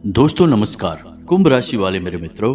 दोस्तों नमस्कार। कुंभ राशि वाले मेरे मित्रों,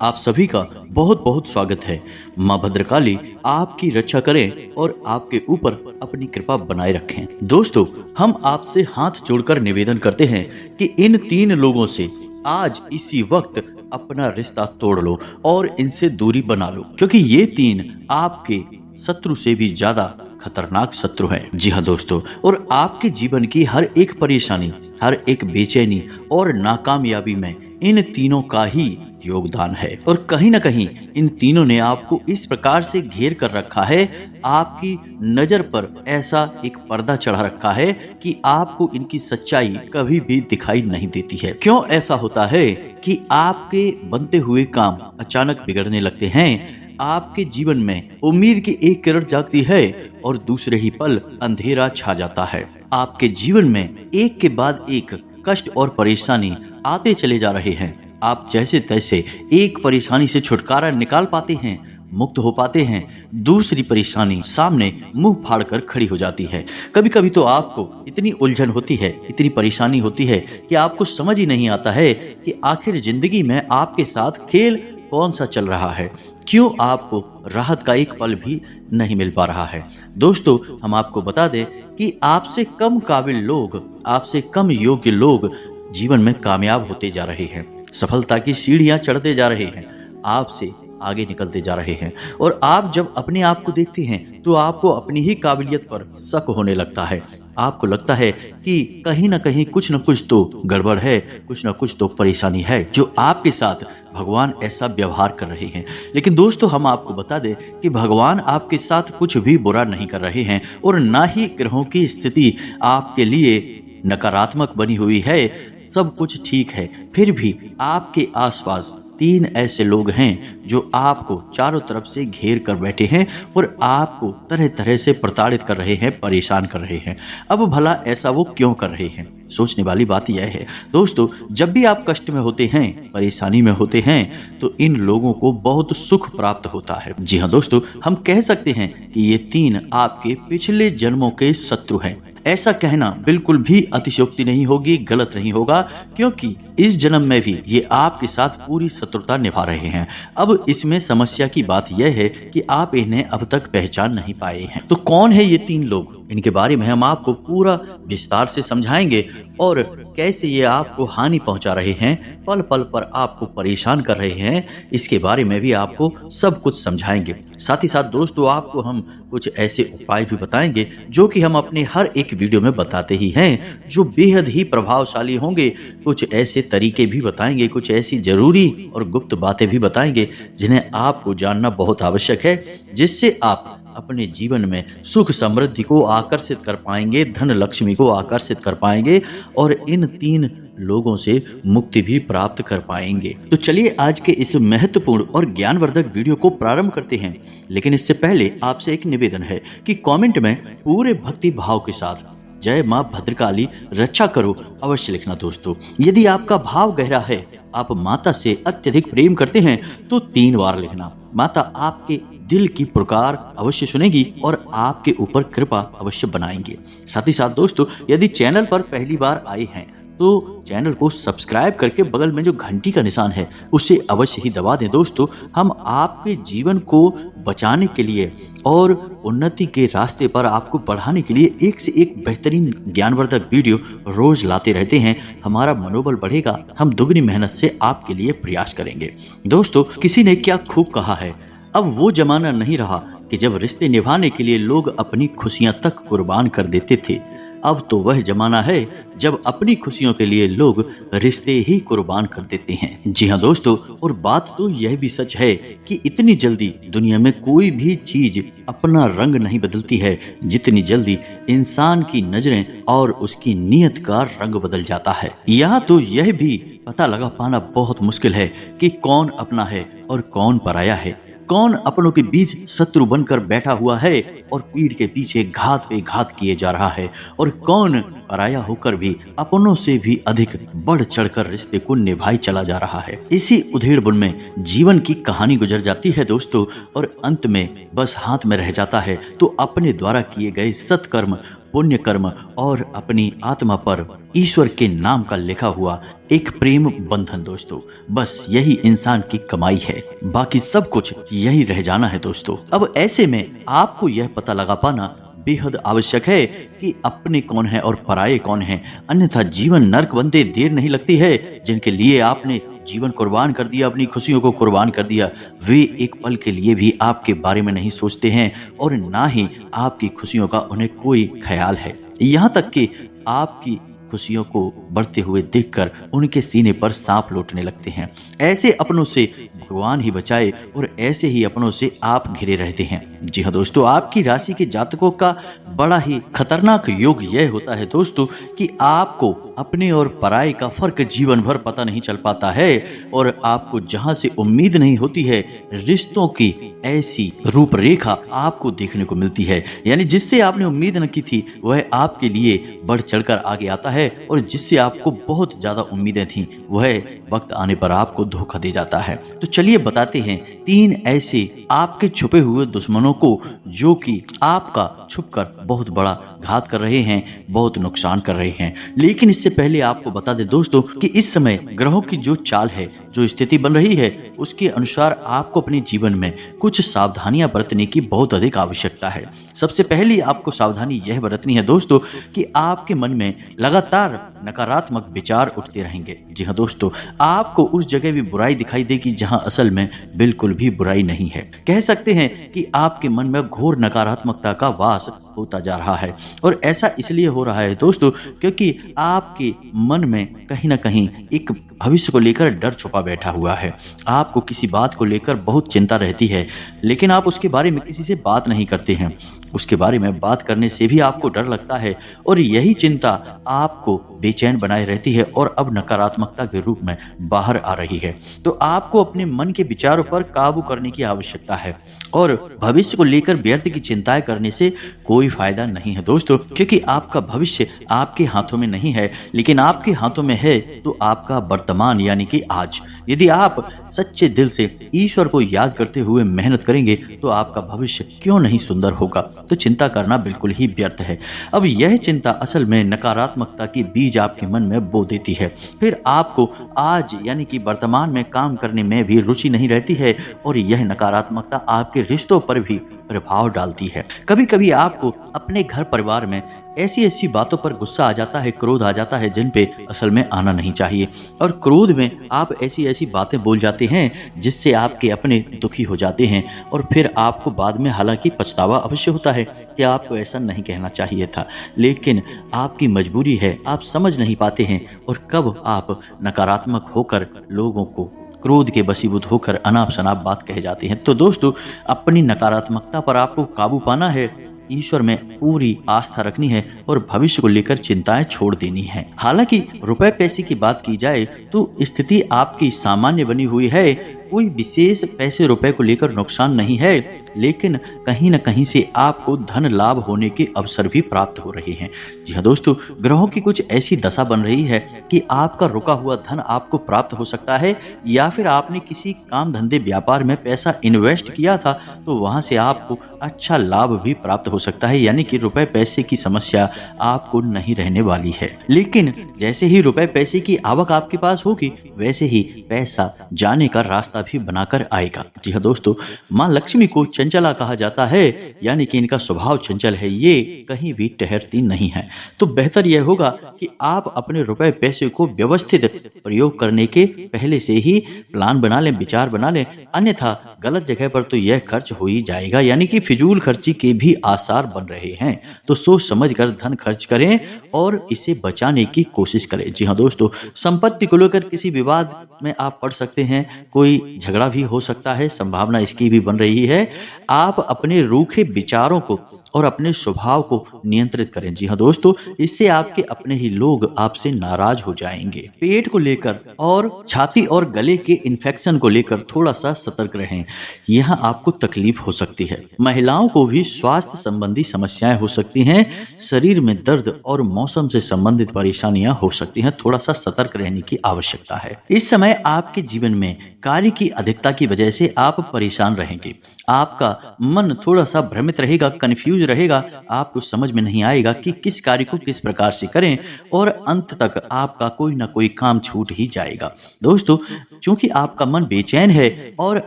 आप सभी का बहुत बहुत स्वागत है। माँ भद्रकाली आपकी रक्षा करें और आपके ऊपर अपनी कृपा बनाए रखें। दोस्तों, हम आपसे हाथ जोड़कर निवेदन करते हैं कि इन तीन लोगों से आज इसी वक्त अपना रिश्ता तोड़ लो और इनसे दूरी बना लो, क्योंकि ये तीन आपके शत्रु से भी ज्यादा खतरनाक शत्रु हैं। जी हाँ दोस्तों, और आपके जीवन की हर एक परेशानी, हर एक बेचैनी और नाकामयाबी में इन तीनों का ही योगदान है। और कहीं ना कहीं इन तीनों ने आपको इस प्रकार से घेर कर रखा है, आपकी नजर पर ऐसा एक पर्दा चढ़ा रखा है कि आपको इनकी सच्चाई कभी भी दिखाई नहीं देती है। क्यों ऐसा होता है कि आपके बनते हुए काम अचानक बिगड़ने लगते हैं, आपके जीवन में उम्मीद की एक किरण जागती है और दूसरे ही पल अंधेरा छा जाता है। आपके जीवन में एक के बाद एक कष्ट और परेशानी आते चले जा रहे हैं। आप जैसे तैसे एक परेशानी से छुटकारा निकाल पाते हैं, मुक्त हो पाते हैं, दूसरी परेशानी सामने मुंह फाड़कर खड़ी हो जाती है। कभी कभी तो आपको इतनी उलझन होती है, इतनी परेशानी होती है कि आपको समझ ही नहीं आता है कि आखिर जिंदगी में आपके साथ खेल कौन सा चल रहा है, क्यों आपको राहत का एक पल भी नहीं मिल पा रहा है। दोस्तों, हम आपको बता दें कि आपसे कम काबिल लोग, आपसे कम योग्य लोग जीवन में कामयाब होते जा रहे हैं, सफलता की सीढ़ियां चढ़ते जा रहे हैं, आपसे आगे निकलते जा रहे हैं। और आप जब अपने आप को देखते हैं तो आपको अपनी ही काबिलियत पर शक होने लगता है। आपको लगता है कि कहीं ना कहीं कुछ न कुछ तो गड़बड़ है, कुछ न कुछ तो परेशानी है जो आपके साथ भगवान ऐसा व्यवहार कर रहे हैं। लेकिन दोस्तों, हम आपको बता दें कि भगवान आपके साथ कुछ भी बुरा नहीं कर रहे हैं और ना ही ग्रहों की स्थिति आपके लिए नकारात्मक बनी हुई है। सब कुछ ठीक है, फिर भी आपके आसपास तीन ऐसे लोग हैं जो आपको चारों तरफ से घेर कर बैठे हैं और आपको तरह तरह से प्रताड़ित कर रहे हैं, परेशान कर रहे हैं। अब भला ऐसा वो क्यों कर रहे हैं? सोचने वाली बात यह है दोस्तों, जब भी आप कष्ट में होते हैं, परेशानी में होते हैं, तो इन लोगों को बहुत सुख प्राप्त होता है। जी हाँ दोस्तों, हम कह सकते हैं कि ये तीन आपके पिछले जन्मों के शत्रु हैं। ऐसा कहना बिल्कुल भी अतिशयोक्ति नहीं होगी, गलत नहीं होगा, क्योंकि इस जन्म में भी ये आपके साथ पूरी शत्रुता निभा रहे हैं। अब इसमें समस्या की बात यह है कि आप इन्हें अब तक पहचान नहीं पाए हैं। तो कौन है ये तीन लोग? इनके बारे में हम आपको पूरा विस्तार से समझाएंगे और कैसे ये आपको हानि पहुंचा रहे हैं, पल पल पर आपको परेशान कर रहे हैं, इसके बारे में भी आपको सब कुछ समझाएंगे। साथ ही साथ दोस्तों, आपको हम कुछ ऐसे उपाय भी बताएंगे जो कि हम अपने हर एक वीडियो में बताते ही हैं, जो बेहद ही प्रभावशाली होंगे। कुछ ऐसे तरीके भी बताएंगे, कुछ ऐसी जरूरी और गुप्त बातें भी बताएंगे जिन्हें आपको जानना बहुत आवश्यक है, जिससे आप अपने जीवन में सुख समृद्धि को आकर्षित कर पाएंगे, धन लक्ष्मी को आकर्षित कर पाएंगे और इन तीन लोगों से मुक्ति भी प्राप्त कर पाएंगे। तो चलिए आज के इस महत्वपूर्ण और ज्ञानवर्धक वीडियो को प्रारंभ करते हैं। लेकिन इससे पहले आपसे एक निवेदन है कि कमेंट में पूरे भक्ति भाव के साथ जय मां भद्रकाली रक्षा करो अवश्य लिखना। दोस्तों, यदि आपका भाव गहरा है, आप माता से अत्यधिक प्रेम करते हैं, तो 3 बार लिखना। माता आपके दिल की पुकार अवश्य सुनेगी और आपके ऊपर कृपा अवश्य बनाएंगे। साथ ही साथ दोस्तों, यदि चैनल पर पहली बार आए हैं तो चैनल को सब्सक्राइब करके बगल में जो घंटी का निशान है उसे अवश्य ही दबा दें। दोस्तों, हम आपके जीवन को बचाने के लिए और उन्नति के रास्ते पर आपको बढ़ाने के लिए एक से एक बेहतरीन ज्ञानवर्धक वीडियो रोज लाते रहते हैं। हमारा मनोबल बढ़ेगा, हम दुगनी मेहनत से आपके लिए प्रयास करेंगे। दोस्तों, किसी ने क्या खूब कहा है, अब वो जमाना नहीं रहा कि जब रिश्ते निभाने के लिए लोग अपनी खुशियां तक कुर्बान कर देते थे। अब तो वह जमाना है जब अपनी खुशियों के लिए लोग रिश्ते ही कुर्बान कर देते हैं। जी हाँ दोस्तों, और बात तो यह भी सच है कि इतनी जल्दी दुनिया में कोई भी चीज अपना रंग नहीं बदलती है, जितनी जल्दी इंसान की नजरें और उसकी नीयत का रंग बदल जाता है। यहाँ तो यह भी पता लगा पाना बहुत मुश्किल है कि कौन अपना है और कौन पराया है, कौन अपनों के बीच शत्रु बनकर बैठा हुआ है और पीठ के पीछे घात पे घात किए जा रहा है, और कौन पराया होकर भी अपनों से भी अधिक बढ़ चढ़कर रिश्ते को निभाई चला जा रहा है। इसी उधेड़बुन में जीवन की कहानी गुजर जाती है दोस्तों, और अंत में बस हाथ में रह जाता है तो अपने द्वारा किए गए सत्कर्म पुण्य कर्म और अपनी आत्मा पर ईश्वर के नाम का लिखा हुआ एक प्रेम बंधन दोस्तों। बस यही इंसान की कमाई है, बाकी सब कुछ यही रह जाना है दोस्तों। अब ऐसे में आपको यह पता लगा पाना बेहद आवश्यक है कि अपने कौन है और पराये कौन है, अन्यथा जीवन नर्क बनते देर नहीं लगती है। जिनके लिए आपने जीवन कुर्बान कर दिया, अपनी खुशियों को कुर्बान कर दिया, वे एक पल के लिए भी आपके बारे में नहीं सोचते हैं और ना ही आपकी खुशियों का उन्हें कोई ख्याल है। यहाँ तक कि आपकी खुशियों को बढ़ते हुए देखकर उनके सीने पर सांप लौटने लगते हैं। ऐसे अपनों से भगवान ही बचाए और ऐसे ही अपनों से आप घिरे रहते हैं। जी हाँ दोस्तों, आपकी राशि के जातकों का बड़ा ही खतरनाक योग यह होता है दोस्तों कि आपको अपने और पराये का फर्क जीवन भर पता नहीं चल पाता है और आपको जहां से उम्मीद नहीं होती है, रिश्तों की ऐसी रूपरेखा आपको देखने को मिलती है। यानी जिससे आपने उम्मीद न की थी वह आपके लिए बढ़ चढ़कर आगे आता है और जिससे आपको बहुत ज्यादा उम्मीदें थी वह वक्त आने पर आपको धोखा दे जाता है। तो चलिए बताते हैं 3 ऐसे आपके छुपे हुए दुश्मनों को जो कि आपका छुपकर बहुत बड़ा घात कर रहे हैं, बहुत नुकसान कर रहे हैं। लेकिन इससे पहले आपको बता दें दोस्तों कि इस समय ग्रहों की जो चाल है, जो स्थिति बन रही है, उसके अनुसार आपको अपने जीवन में कुछ सावधानियां बरतने की बहुत अधिक आवश्यकता है। सबसे पहली आपको सावधानी यह बरतनी है दोस्तों कि आपके मन में लगातार नकारात्मक विचार उठते रहेंगे। जी हाँ दोस्तों, आपको उस जगह भी बुराई दिखाई देगी जहां असल में बिल्कुल भी बुराई नहीं है। कह सकते हैं कि आपके मन में घोर नकारात्मकता का वास होता जा रहा है और ऐसा इसलिए हो रहा है दोस्तों क्योंकि आपके मन में कहीं ना कहीं एक भविष्य को लेकर डर छुपा बैठा हुआ है। आपको किसी बात को लेकर बहुत चिंता रहती है, लेकिन आप उसके बारे में किसी से बात नहीं करते हैं। उसके बारे में बात करने से भी आपको डर लगता है और यही चिंता आपको बेचैन बनाए रहती है और अब नकारात्मकता के रूप में बाहर आ रही है। तो आपको अपने मन के विचारों पर काबू करने की आवश्यकता है और भविष्य को लेकर व्यर्थ की चिंताएं करने से कोई फायदा नहीं है दोस्तों, क्योंकि आपका भविष्य आपके हाथों में नहीं है, लेकिन आपके हाथों में है तो आपका वर्तमान यानी कि आज। यदि आप सच्चे दिल से ईश्वर को याद करते हुए मेहनत करेंगे तो आपका भविष्य क्यों नहीं सुंदर होगा। तो चिंता करना बिल्कुल ही व्यर्थ है। अब यह चिंता असल में नकारात्मकता की बीज आपके मन में बो देती है। फिर आपको आज यानी कि वर्तमान में काम करने में भी रुचि नहीं रहती है और यह नकारात्मकता आपके रिश्तों पर भी प्रभाव डालती है। कभी कभी आपको अपने घर परिवार में ऐसी ऐसी बातों पर गुस्सा आ जाता है, क्रोध आ जाता है जिन पे असल में आना नहीं चाहिए और क्रोध में आप ऐसी ऐसी बातें बोल जाते हैं जिससे आपके अपने दुखी हो जाते हैं और फिर आपको बाद में हालांकि पछतावा अवश्य होता है कि आपको ऐसा नहीं कहना चाहिए था, लेकिन आपकी मजबूरी है, आप समझ नहीं पाते हैं और कब आप नकारात्मक होकर लोगों को क्रोध के बसीभूत होकर अनाप शनाप बात कह जाते हैं। तो दोस्तों, अपनी नकारात्मकता पर आपको काबू पाना है, ईश्वर में पूरी आस्था रखनी है और भविष्य को लेकर चिंताएं छोड़ देनी है। हालांकि रुपए पैसे की बात की जाए तो स्थिति आपकी सामान्य बनी हुई है, कोई विशेष पैसे रुपए को लेकर नुकसान नहीं है, लेकिन कहीं न कहीं से आपको धन लाभ होने के अवसर भी प्राप्त हो रहे हैं। जी हाँ दोस्तों, ग्रहों की कुछ ऐसी दशा बन रही है कि आपका रुका हुआ धन आपको प्राप्त हो सकता है या फिर आपने किसी काम धंधे व्यापार में पैसा इन्वेस्ट किया था तो वहां से आपको अच्छा लाभ भी प्राप्त हो सकता है, यानी कि रुपए पैसे की समस्या आपको नहीं रहने वाली है। लेकिन जैसे ही रुपए पैसे की आवक आपके पास होगी वैसे ही पैसा जाने का रास्ता भी बनाकर आएगा। जी हाँ दोस्तों, माँ लक्ष्मी को चंचला कहा जाता है, यानी कि इनका स्वभाव चंचल है, ये कहीं भी ठहरती नहीं है। तो बेहतर यह होगा कि आप अपने रुपए पैसे को व्यवस्थित प्रयोग करने के पहले से ही प्लान बना लें, विचार बना लें, अन्यथा गलत जगह पर तो यह खर्च हो ही जाएगा, यानी कि फिजूल खर्ची के भी आसार बन रहे हैं। तो सोच समझ कर धन खर्च करें और इसे बचाने की कोशिश करें। जी हाँ दोस्तों, संपत्ति को लेकर किसी विवाद में आप पड़ सकते हैं, कोई झगड़ा भी हो सकता है, संभावना इसकी भी बन रही है। आप अपने रूखे विचारों को और अपने स्वभाव को नियंत्रित करें। जी हाँ दोस्तों, इससे आपके अपने ही लोग आपसे नाराज हो जाएंगे। पेट को लेकर और छाती और गले के इन्फेक्शन को लेकर थोड़ा सा सतर्क रहें, यहाँ आपको तकलीफ हो सकती है। महिलाओं को भी स्वास्थ्य संबंधी समस्याएं हो सकती हैं, शरीर में दर्द और मौसम से संबंधित परेशानियां हो सकती हैं, थोड़ा सा सतर्क रहने की आवश्यकता है। इस समय आपके जीवन में कार्य की अधिकता की वजह से आप परेशान रहेंगे, आपका मन थोड़ा सा भ्रमित रहेगा, कंफ्यूज रहेगा, आपको समझ में नहीं आएगा कि किस कार्य को किस प्रकार से करें और अंत तक आपका कोई ना कोई काम छूट ही जाएगा। दोस्तों, क्योंकि आपका मन बेचैन है और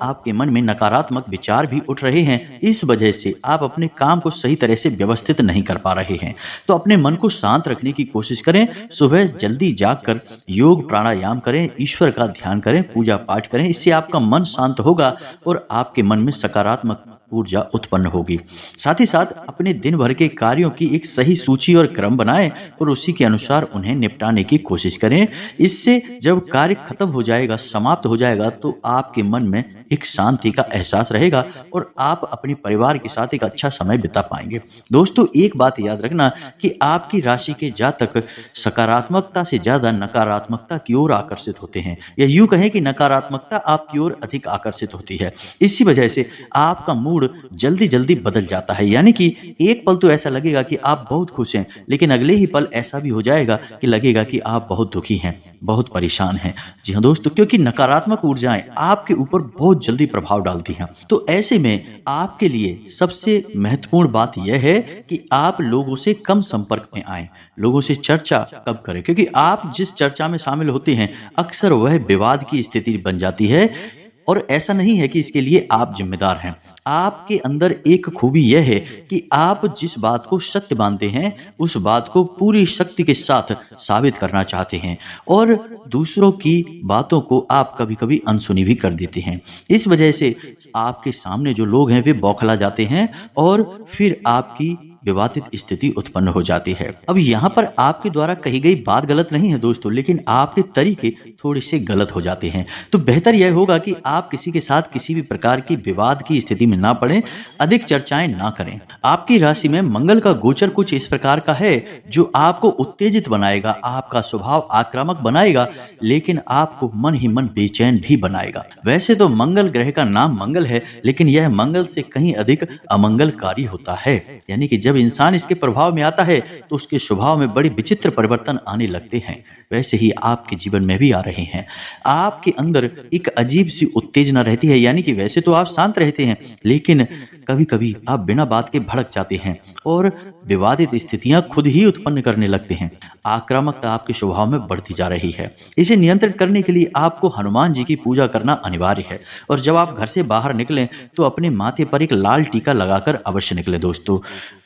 आपके मन में नकारात्मक विचार भी उठ रहे हैं, इस वजह से आप अपने काम को सही तरह से व्यवस्थित नहीं कर पा रहे हैं। तो अपने मन को शांत रखने की कोशिश करें। सुबह जल्दी जागकर योग प्राणायाम करें, ईश्वर का ध्यान करें, पूजा पाठ करें। इससे आपका मन शांत होगा और आपके मन में सकारात्मक ऊर्जा उत्पन्न होगी। साथ ही साथ अपने दिन भर के कार्यों की एक सही सूची और क्रम बनाएं और उसी के अनुसार उन्हें निपटाने की कोशिश करें। इससे जब कार्य खत्म हो जाएगा, समाप्त हो जाएगा, तो आपके मन में एक शांति का एहसास रहेगा और आप अपने परिवार के साथ एक अच्छा समय बिता पाएंगे। दोस्तों, एक बात याद रखना कि आपकी राशि के जातक सकारात्मकता से ज्यादा नकारात्मकता की ओर आकर्षित होते हैं, या यूं कहें कि नकारात्मकता आपकी ओर अधिक आकर्षित होती है। इसी वजह से आपका मूड जल्दी जल्दी बदल जाता है, यानी कि एक पल तो ऐसा लगेगा कि आप बहुत खुश हैं, लेकिन अगले ही पल ऐसा भी हो जाएगा कि लगेगा कि आप बहुत दुखी हैं, बहुत परेशान हैं। जी हाँ दोस्तों, क्योंकि नकारात्मक ऊर्जाएं आपके ऊपर बहुत जल्दी प्रभाव डालती हैं। तो ऐसे में आपके लिए सबसे महत्वपूर्ण बात यह है कि आप लोगों से कम संपर्क में आएं, लोगों से चर्चा कब करें, क्योंकि आप जिस चर्चा में शामिल होते हैं अक्सर वह विवाद की स्थिति बन जाती है। और ऐसा नहीं है कि इसके लिए आप जिम्मेदार हैं। आपके अंदर एक खूबी यह है कि आप जिस बात को सत्य मानते हैं उस बात को पूरी शक्ति के साथ साबित करना चाहते हैं और दूसरों की बातों को आप कभी कभी अनसुनी भी कर देते हैं। इस वजह से आपके सामने जो लोग हैं वे बौखला जाते हैं और फिर आपकी विवादित स्थिति उत्पन्न हो जाती है। अब यहाँ पर आपके द्वारा कही गई बात गलत नहीं है दोस्तों, लेकिन आपके तरीके थोड़े से गलत हो जाते हैं। तो बेहतर यह होगा कि आप किसी के साथ किसी भी प्रकार की विवाद की स्थिति में ना पड़ें, अधिक चर्चाएं ना करें। आपकी राशि में मंगल का गोचर कुछ इस प्रकार का है जो आपको उत्तेजित बनाएगा, आपका स्वभाव आक्रामक बनाएगा, लेकिन आपको मन ही मन बेचैन भी बनाएगा। वैसे तो मंगल ग्रह का नाम मंगल है, लेकिन यह मंगल से कहीं अधिक अमंगलकारी होता है, यानी कि जब इंसान इसके प्रभाव में आता है तो उसके स्वभाव में बड़ी विचित्र परिवर्तन आने लगते हैं। वैसे ही आपके जीवन में भी आ रहे हैं। आपके अंदर एक अजीब सी उत्तेजना रहती है, यानी कि वैसे तो आप शांत रहते हैं, लेकिन कभी कभी आप बिना बात के भड़क जाते हैं और विवादित स्थितियां खुद ही उत्पन्न करने लगते हैं। आक्रामकता आपके स्वभाव में बढ़ती जा रही है। इसे नियंत्रित करने के लिए आपको हनुमान जी की पूजा करना अनिवार्य है और जब आप घर से बाहर निकलें तो अपने माथे पर एक लाल टीका लगाकर अवश्य निकले। दोस्तों,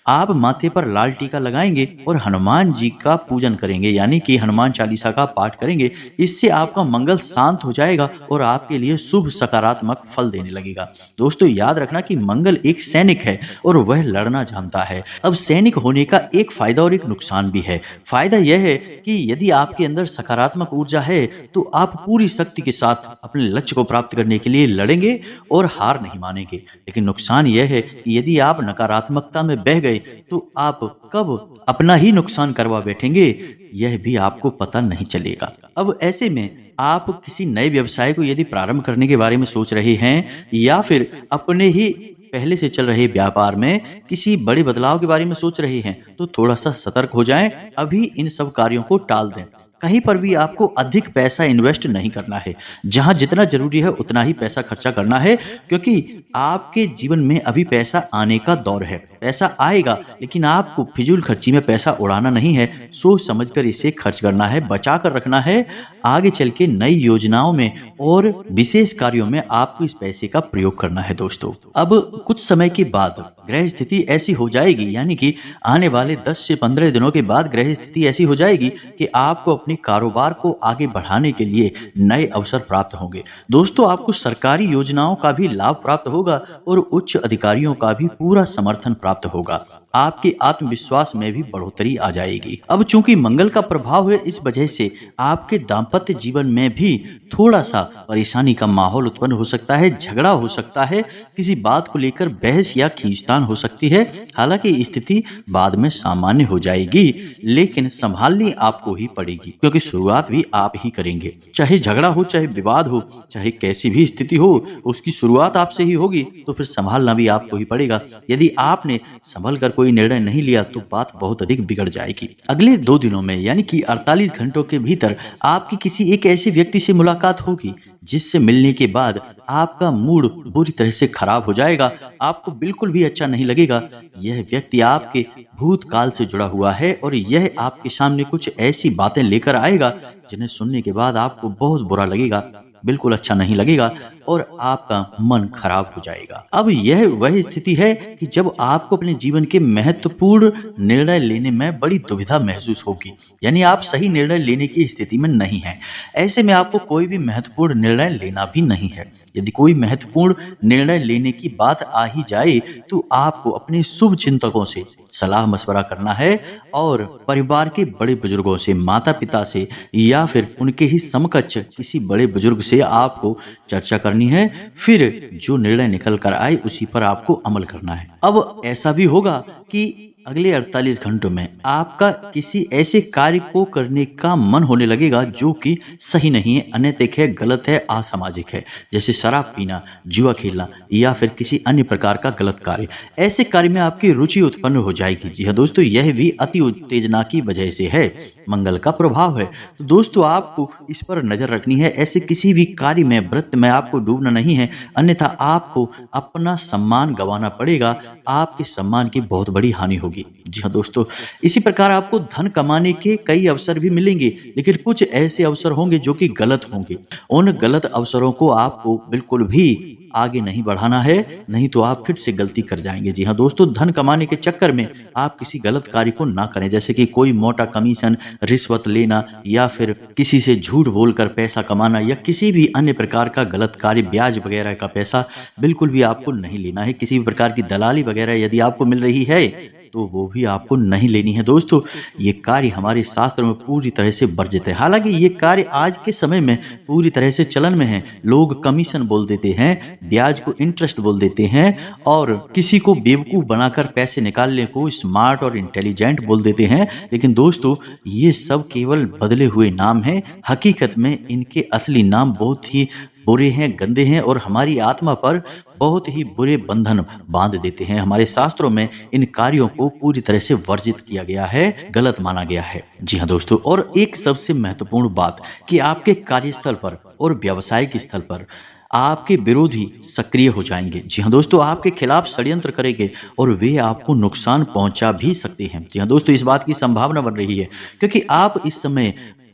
आप माथे पर लाल टीका लगाएंगे और हनुमान जी का पूजन करेंगे, यानी कि हनुमान चालीसा का पाठ करेंगे। इससे आपका मंगल शांत हो जाएगा और आपके लिए शुभ सकारात्मक फल देने लगेगा। दोस्तों, याद रखना कि मंगल एक सैनिक है और वह लड़ना जानता है। अब सैनिक होने का एक फायदा और एक नुकसान भी है। फायदा यह है कि यदि आपके अंदर सकारात्मक ऊर्जा है तो आप पूरी शक्ति के साथ अपने लक्ष्य को प्राप्त करने के लिए लड़ेंगे और हार नहीं मानेंगे। लेकिन नुकसान यह है कि यदि आप नकारात्मकता में बह गए तो आप कब अपना ही नुकसान करवा बैठेंगे यह भी आपको पता नहीं चलेगा। अब ऐसे में आप किसी नए व्यवसाय को यदि प्रारंभ करने के बारे में सोच रहे हैं या फिर अपने ही पहले से चल रहे व्यापार में किसी बड़े बदलाव के बारे में सोच रहे हैं तो थोड़ा सा सतर्क हो जाएं। अभी इन सब कार्यों को टाल दें। कहीं पर भी आपको अधिक पैसा इन्वेस्ट नहीं करना है। जहां जितना जरूरी है उतना ही पैसा खर्चा करना है, क्योंकि आपके जीवन में अभी पैसा आने का दौर है। पैसा आएगा, लेकिन आपको फिजूल खर्ची में पैसा उड़ाना नहीं है। सोच समझकर इसे खर्च करना है, बचा कर रखना है। आगे चल के नई योजनाओं में और विशेष कार्यों में आपको इस पैसे का प्रयोग करना है। दोस्तों, अब कुछ समय के बाद ग्रह स्थिति ऐसी हो जाएगी, यानी कि आने वाले 10 से 15 दिनों के बाद ग्रह स्थिति ऐसी हो जाएगी कि आपको अपने कारोबार को आगे बढ़ाने के लिए नए अवसर प्राप्त होंगे। दोस्तों, आपको सरकारी योजनाओं का भी लाभ प्राप्त होगा और उच्च अधिकारियों का भी पूरा समर्थन प्राप्त होगा। आपके आत्मविश्वास में भी बढ़ोतरी आ जाएगी। अब चूंकि मंगल का प्रभाव है, इस वजह से आपके दाम्पत्य जीवन में भी थोड़ा सा परेशानी का माहौल उत्पन्न हो सकता है, झगड़ा हो सकता है, किसी बात को लेकर बहस या खींचतान हो सकती है। हालांकि स्थिति बाद में सामान्य हो जाएगी, लेकिन संभालनी आपको ही पड़ेगी, क्योंकि शुरुआत भी आप ही करेंगे। चाहे झगड़ा हो, चाहे विवाद हो, चाहे कैसी भी स्थिति हो, उसकी शुरुआत आपसे ही होगी, तो फिर संभालना भी आपको ही पड़ेगा। यदि आपने संभल कर कोई निर्णय नहीं लिया तो बात बहुत अधिक बिगड़ जाएगी। अगले 2 दिनों में यानी कि 48 घंटों के भीतर आपकी किसी एक ऐसे व्यक्ति से मुलाकात होगी जिससे मिलने के बाद आपका मूड बुरी तरह से खराब हो जाएगा, आपको बिल्कुल भी अच्छा नहीं लगेगा। यह व्यक्ति आपके भूतकाल से जुड़ा हुआ है और यह आपके सामने कुछ ऐसी बातें लेकर आएगा जिन्हें सुनने के बाद आपको बहुत बुरा लगेगा, बिल्कुल अच्छा नहीं लगेगा और आपका मन खराब हो जाएगा। अब यह वह स्थिति है कि जब आपको अपने जीवन के महत्वपूर्ण निर्णय लेने में बड़ी दुविधा महसूस होगी, यानी आप सही निर्णय लेने की स्थिति में नहीं हैं। ऐसे में आपको कोई भी महत्वपूर्ण निर्णय लेना भी नहीं है। यदि कोई महत्वपूर्ण निर्णय लेने की बात आ ही जाए तो आपको अपने शुभ चिंतकों से सलाह मशवरा करना है और परिवार के बड़े बुजुर्गों से, माता पिता से या फिर उनके ही समकक्ष किसी बड़े बुजुर्ग से आपको चर्चा करनी है। फिर जो निर्णय निकल कर आए उसी पर आपको अमल करना है। अब ऐसा भी होगा कि अगले 48 घंटों में आपका किसी ऐसे कार्य को करने का मन होने लगेगा जो कि सही नहीं है, अनैतिक है, गलत है, असामाजिक है, जैसे शराब पीना, जुआ खेलना या फिर किसी अन्य प्रकार का गलत कार्य। ऐसे कार्य में आपकी रुचि उत्पन्न हो जाएगी। जी हाँ दोस्तों, यह भी अति उत्तेजना की वजह से है, मंगल का प्रभाव है। तो दोस्तों आपको इस पर नजर रखनी है। ऐसे किसी भी कार्य में, व्रत में आपको डूबना नहीं है, अन्यथा आपको अपना सम्मान गंवाना पड़ेगा, आपके सम्मान की बहुत बड़ी हानि होगी। जी हाँ दोस्तों, इसी प्रकार आपको धन कमाने के कई अवसर भी मिलेंगे, लेकिन कुछ ऐसे अवसर होंगे जो कि गलत होंगे। उन गलत अवसरों को आपको बिल्कुल भी आगे नहीं बढ़ाना है, नहीं तो आप फिर से गलती कर जाएंगे। जी हाँ दोस्तों, धन कमाने के चक्कर में आप किसी गलत कार्य को ना करें, जैसे कि कोई मोटा कमीशन, रिश्वत लेना या फिर किसी से झूठ बोलकर पैसा कमाना या किसी भी अन्य प्रकार का गलत कार्य, ब्याज वगैरह का पैसा बिल्कुल भी आपको नहीं लेना है। किसी भी प्रकार की दलाली वगैरह यदि आपको मिल रही है तो वो भी आपको नहीं लेनी है। दोस्तों ये कार्य हमारे शास्त्र में पूरी तरह से वर्जित है। हालांकि ये कार्य आज के समय में पूरी तरह से चलन में है। लोग कमीशन बोल देते हैं, ब्याज को इंटरेस्ट बोल देते हैं और किसी को बेवकूफ बनाकर पैसे निकालने को स्मार्ट और इंटेलिजेंट बोल देते हैं। लेकिन दोस्तों ये सब केवल बदले हुए नाम हैं। हकीकत में इनके असली नाम बहुत ही बुरे हैं, गंदे हैं और हमारी आत्मा पर बहुत ही बुरे बंधन बांध देते हैं। हमारे शास्त्रों में इन कार्यों को पूरी तरह से वर्जित किया गया है, गलत माना गया है। जी हाँ दोस्तों, और एक सबसे महत्वपूर्ण बात कि आपके कार्यस्थल पर और व्यावसायिक स्थल पर आपके विरोधी सक्रिय हो जाएंगे। जी हाँ दोस्तों, आपके खिलाफ षड्यंत्र करेंगे और वे आपको नुकसान पहुंचा भी सकते हैं। जी हाँ दोस्तों, इस बात की संभावना बन रही है क्योंकि आप इस समय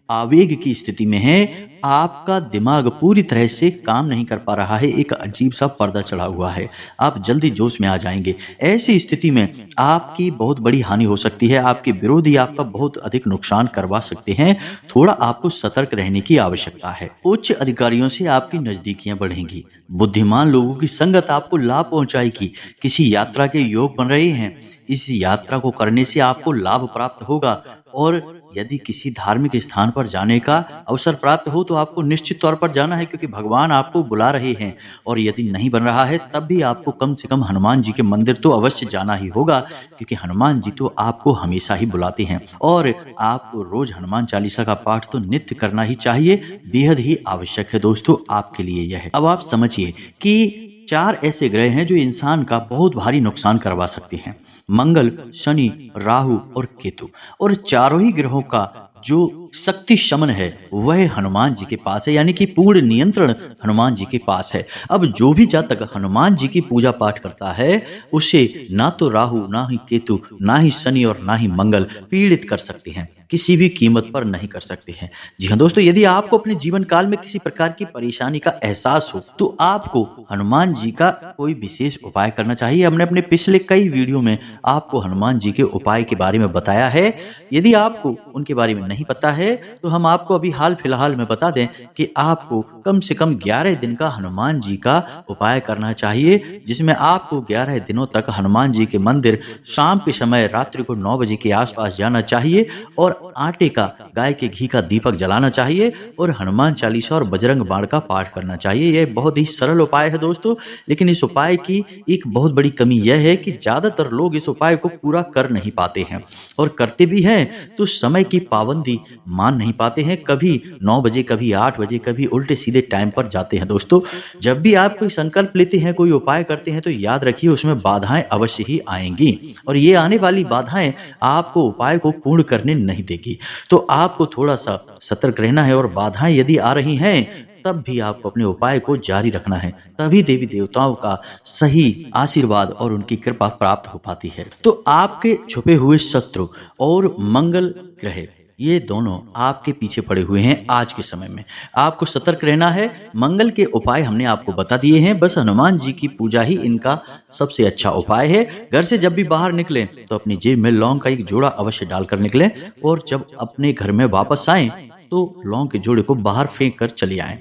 आवेग की स्थिति में है। आपका दिमाग पूरी तरह से काम नहीं कर पा रहा है, एक अजीब सा पर्दा चढ़ा हुआ है, आप जल्दी जोश में आ जाएंगे। ऐसी स्थिति में आपकी बहुत बड़ी हानि हो सकती है, आपके विरोधी आपका बहुत अधिक नुकसान करवा सकते हैं। थोड़ा आपको सतर्क रहने की आवश्यकता है। उच्च अधिकारियों से आपकी नजदीकियां बढ़ेंगी, बुद्धिमान लोगों की संगत आपको लाभ पहुंचाएगी। किसी यात्रा के योग बन रहे हैं, इस यात्रा को करने से आपको लाभ प्राप्त होगा और यदि किसी धार्मिक स्थान पर जाने का अवसर प्राप्त हो तो आपको निश्चित तौर पर जाना है क्योंकि भगवान आपको बुला रहे हैं। और यदि नहीं बन रहा है तब भी आपको कम से कम हनुमान जी के मंदिर तो अवश्य जाना ही होगा क्योंकि हनुमान जी तो आपको हमेशा ही बुलाते हैं और आपको रोज हनुमान चालीसा का पाठ तो नित्य करना ही चाहिए, बेहद ही आवश्यक है दोस्तों आपके लिए यह है। अब आप समझिए कि 4 ऐसे ग्रह हैं जो इंसान का बहुत भारी नुकसान करवा सकते हैं, मंगल, शनि, राहु और केतु। और चारों ही ग्रहों का जो शक्ति शमन है वह हनुमान जी के पास है, यानी कि पूर्ण नियंत्रण हनुमान जी के पास है। अब जो भी जातक हनुमान जी की पूजा पाठ करता है उसे ना तो राहु, ना ही केतु, ना ही शनि और ना ही मंगल पीड़ित कर सकते हैं, किसी भी कीमत पर नहीं कर सकते हैं। जी हाँ दोस्तों, यदि आपको अपने जीवन काल में किसी प्रकार की परेशानी का एहसास हो तो आपको हनुमान जी का कोई विशेष उपाय करना चाहिए। हमने अपने पिछले कई वीडियो में आपको हनुमान जी के उपाय के बारे में बताया है। यदि आपको उनके बारे में नहीं पता है तो हम आपको अभी हाल फिलहाल में बता दें कि आपको कम से कम 11 दिन का हनुमान जी का उपाय करना चाहिए, जिसमें आपको 11 दिनों तक हनुमान जी के मंदिर शाम के समय रात्रि को 9 बजे के आसपास जाना चाहिए और आटे का, गाय के घी का दीपक जलाना चाहिए और हनुमान चालीसा और बजरंग बाण का पाठ करना चाहिए। यह बहुत ही सरल उपाय है दोस्तों, लेकिन इस उपाय की एक बहुत बड़ी कमी यह है कि ज्यादातर लोग इस उपाय को पूरा कर नहीं पाते हैं और करते भी हैं तो समय की पाबंदी मान नहीं पाते हैं, कभी 9 बजे, कभी 8 बजे, कभी उल्टे सीधे टाइम पर जाते हैं। दोस्तों, जब भी आप कोई संकल्प लेते हैं, कोई उपाय करते हैं, तो याद रखिए उसमें बाधाएं अवश्य ही आएंगी और ये आने वाली बाधाएं आपको उपाय को पूर्ण करने नहीं देगी। तो आपको थोड़ा सा सतर्क रहना है और बाधाएं यदि आ रही हैं तब भी आपको अपने उपाय को जारी रखना है, तभी देवी देवताओं का सही आशीर्वाद और उनकी कृपा प्राप्त हो पाती है। तो आपके छुपे हुए शत्रु और मंगल ग्रह, ये दोनों आपके पीछे पड़े हुए हैं। आज के समय में आपको सतर्क रहना है। मंगल के उपाय हमने आपको बता दिए हैं, बस हनुमान जी की पूजा ही इनका सबसे अच्छा उपाय है। घर से जब भी बाहर निकले तो अपनी जेब में लौंग का एक जोड़ा अवश्य डालकर निकले और जब अपने घर में वापस आए तो लौंग के जोड़े को बाहर फेंक कर चले आएं।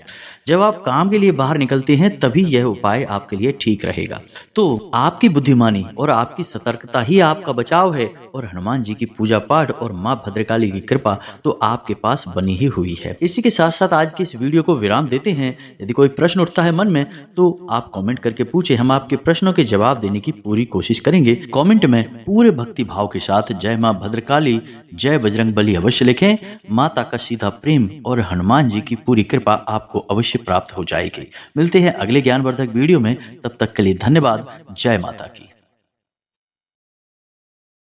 जब आप काम के लिए बाहर निकलते हैं तभी यह उपाय आपके लिए ठीक रहेगा। तो आपकी बुद्धिमानी और आपकी सतर्कता ही आपका बचाव है और हनुमान जी की पूजा पाठ और माँ भद्रकाली की कृपा तो आपके पास बनी ही हुई है। इसी के साथ साथ आज की इस वीडियो को विराम देते हैं। यदि कोई प्रश्न उठता है मन में तो आप कमेंट करके पूछे, हम आपके प्रश्नों के जवाब देने की पूरी कोशिश करेंगे। कमेंट में पूरे भक्ति भाव के साथ जय माँ भद्रकाली, जय बजरंगबली अवश्य लिखें। माता का सीधा प्रेम और हनुमान जी की पूरी कृपा आपको अवश्य प्राप्त हो जाएगी। मिलते हैं अगले ज्ञानवर्धक वीडियो में, तब तक के लिए धन्यवाद। जय माता की।